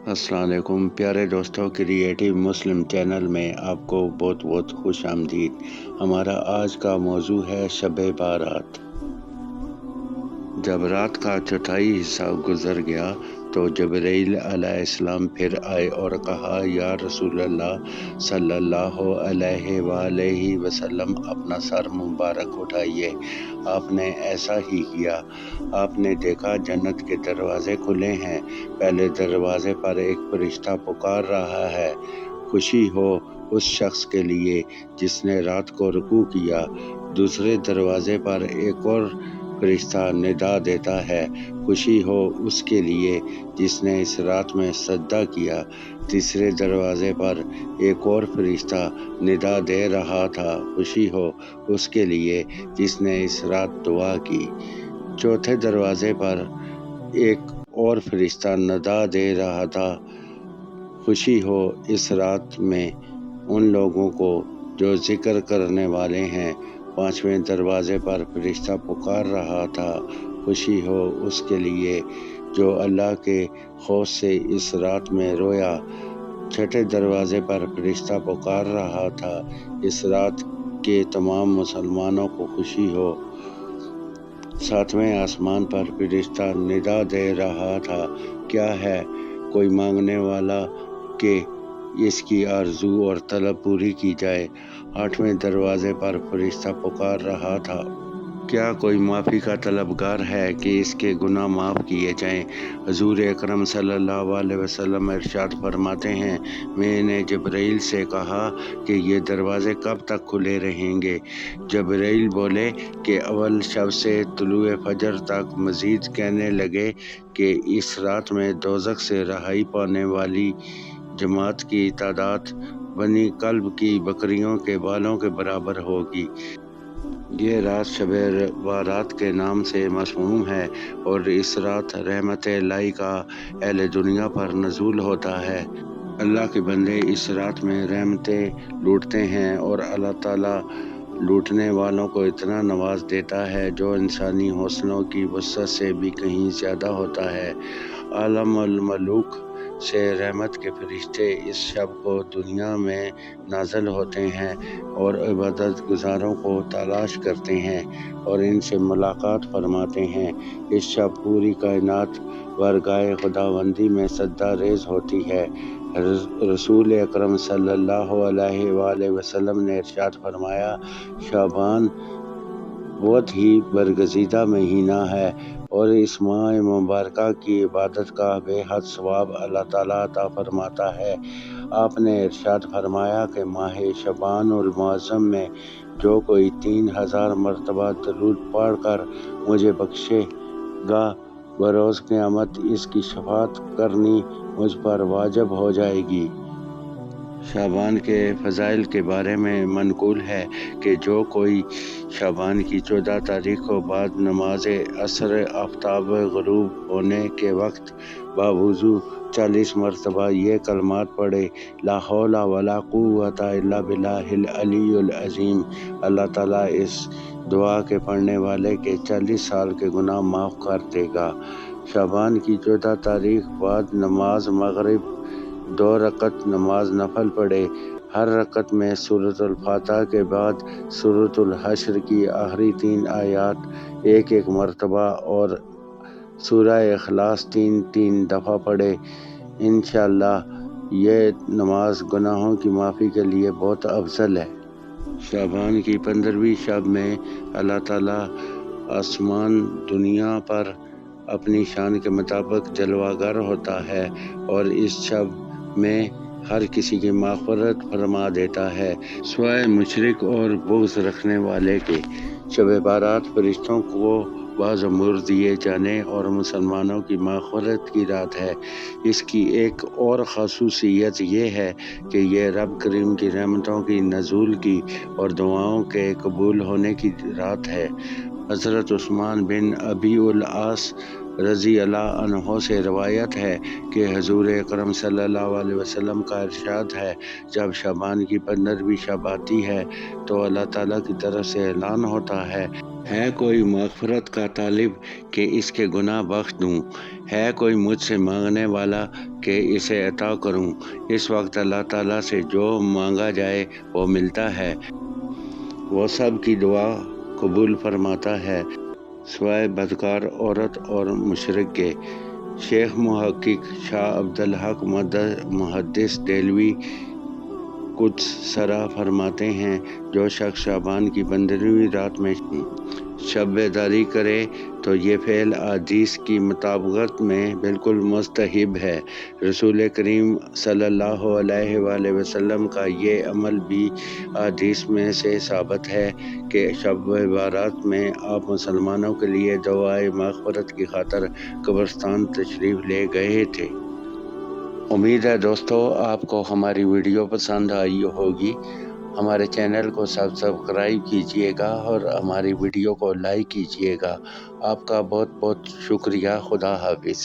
अस्सलाम वालेकुम प्यारे दोस्तों, क्रिएटिव मुस्लिम चैनल में आपको बहुत बहुत खुश आमदीद। हमारा आज का मौजू है शब बारात। जब रात का चौथाई हिस्सा गुजर गया तो जबरील अलैहिस्सलाम फिर आए और कहा, या रसूल अल्लाह सल्लल्लाहु अलैहि वसल्लम, अपना सर मुबारक उठाइए। आपने ऐसा ही किया। आपने देखा जन्नत के दरवाजे खुले हैं। पहले दरवाजे पर एक फरिश्ता पुकार रहा है, खुशी हो उस शख्स के लिए जिसने रात को रुकू किया। दूसरे दरवाजे पर एक और फरिश्ता निदा देता है, खुशी हो उसके लिए जिसने इस रात में सजदा किया। तीसरे दरवाजे पर एक और फरिश्ता निदा दे रहा था, खुशी हो उसके लिए जिसने इस रात दुआ की। चौथे दरवाजे पर एक और फरिश्ता निदा दे रहा था, खुशी हो इस रात में उन लोगों को जो जिक्र करने वाले हैं। पांचवें दरवाजे पर फरिश्ता पुकार रहा था, खुशी हो उसके लिए जो अल्लाह के खौफ से इस रात में रोया। छठे दरवाजे पर फरिश्ता पुकार रहा था, इस रात के तमाम मुसलमानों को खुशी हो। सातवें आसमान पर फरिश्ता निदा दे रहा था, क्या है कोई मांगने वाला कि इसकी आरज़ू और तलब पूरी की जाए। आठवें दरवाजे पर फरिश्ता पुकार रहा था, क्या कोई माफ़ी का तलबगार है कि इसके गुनाह माफ़ किए जाएं। हुज़ूर अकरम सल्लल्लाहु अलैहि वसल्लम इरशाद फरमाते हैं, मैंने जबरील से कहा कि ये दरवाज़े कब तक खुले रहेंगे। जबरील बोले कि अव्वल शब से तुलुए फजर तक। मज़ीद कहने लगे कि इस रात में दोज़ख से रहाई पाने वाली जमात की तादाद बनी कल्ब की बकरियों के बालों के बराबर होगी। ये रात शब बारात के नाम से मशहूर है और इस रात रहमत इलाही का अहले दुनिया पर नज़ूल होता है। अल्लाह के बंदे इस रात में रहमतें लूटते हैं और अल्लाह ताला लूटने वालों को इतना नवाज देता है जो इंसानी हौसलों की वसअत से भी कहीं ज़्यादा होता है। आलम अल मलूक से रहमत के फरिश्ते इस शब को दुनिया में नाज़िल होते हैं और इबादत गुजारों को तलाश करते हैं और इनसे मुलाकात फरमाते हैं। इस शब पूरी कायनात बरगाह खुदावंदी में सजदा रेज़ होती है। रसूल अकरम सल्लल्लाहु अलैहि वसल्लम ने इरशाद फरमाया, शाबान बहुत ही बरगज़ीदा महीना है और इस माह मुबारका की इबादत का बेहद सवाब अल्लाह ताला अता फरमाता है। आपने इरशाद फरमाया कि माह शबानुल मुअज़्ज़म में जो कोई 3000 मरतबा दरूद पढ़ कर मुझे बख्शेगा, बरोज़ क़यामत इसकी शफ़ाअत करनी मुझ पर वाजिब हो जाएगी। शाबान के फ़ज़ाइल के बारे में मनक़ूल है कि जो कोई शाबान की 14 तारीख को बाद नमाज असर आफ्ताब ग़ुरूब होने के वक्त बावुज़ू 40 मरतबा ये कलमात पढ़े, ला हौला वला कुव्वता इल्ला बिल्लाहिल अलीयुल अज़ीम। अल्लाह ताला इस दुआ के पढ़ने वाले के 40 साल के गुनाह माफ़ कर देगा। शाबान की 14 तारीख बाद नमाज मग़रिब 2 रकत नमाज नफल पढ़े। हर रकत में सूरतुल फातिहा के बाद सूरतुल हश्र की आखिरी 3 आयात एक एक मरतबा और सूरह इखलास 3 दफ़ा पढ़े। इंशाअल्लाह ये नमाज गुनाहों की माफ़ी के लिए बहुत अफजल है। शाबान की 15वीं शब में अल्लाह ताला आसमान दुनिया पर अपनी शान के मुताबिक जलवागर होता है और इस शब में हर किसी की माग़फ़िरत फरमा देता है, सिवाय मुशरिक और बुग़्ज़ रखने वाले के। शब बारात फरिश्तों को बाज़ अमूर दिए जाने और मुसलमानों की माग़फ़िरत की रात है। इसकी एक और ख़ासूसियत ये है कि ये रब करीम की रहमतों की नज़ूल की और दुआओं के कबूल होने की रात है। हज़रत उस्मान बिन अबी उल आस رضی اللہ عنہ سے روایت ہے کہ حضور اکرم صلی اللہ علیہ وسلم کا ارشاد ہے، جب شعبان کی 15ویں شب آتی ہے تو اللہ تعالیٰ کی طرف سے اعلان ہوتا ہے کوئی مغفرت کا طالب کہ اس کے گناہ بخش دوں، ہے کوئی مجھ سے مانگنے والا کہ اسے عطا کروں۔ اس وقت اللہ تعالیٰ سے جو مانگا جائے وہ ملتا ہے، وہ سب کی دعا قبول فرماتا ہے سوائے بدکار عورت اور مشرک کے۔ شیخ محقق شاہ عبدالحق محدث دہلوی کچھ سرا فرماتے ہیں، جو شخص شعبان کی 15ویں رات میں شب بیداری کرے تو یہ فعل احادیث کی مطابقت میں بالکل مستحب ہے۔ رسول کریم صلی اللہ علیہ وآلہ وسلم کا یہ عمل بھی احادیث میں سے ثابت ہے کہ شب بارات میں آپ مسلمانوں کے لیے دعائے مغفرت کی خاطر قبرستان تشریف لے گئے تھے۔ امید ہے دوستو آپ کو ہماری ویڈیو پسند آئی ہوگی۔ ہمارے چینل کو سبسکرائب کیجئے گا اور ہماری ویڈیو کو لائک کیجئے گا۔ آپ کا بہت بہت شکریہ۔ خدا حافظ۔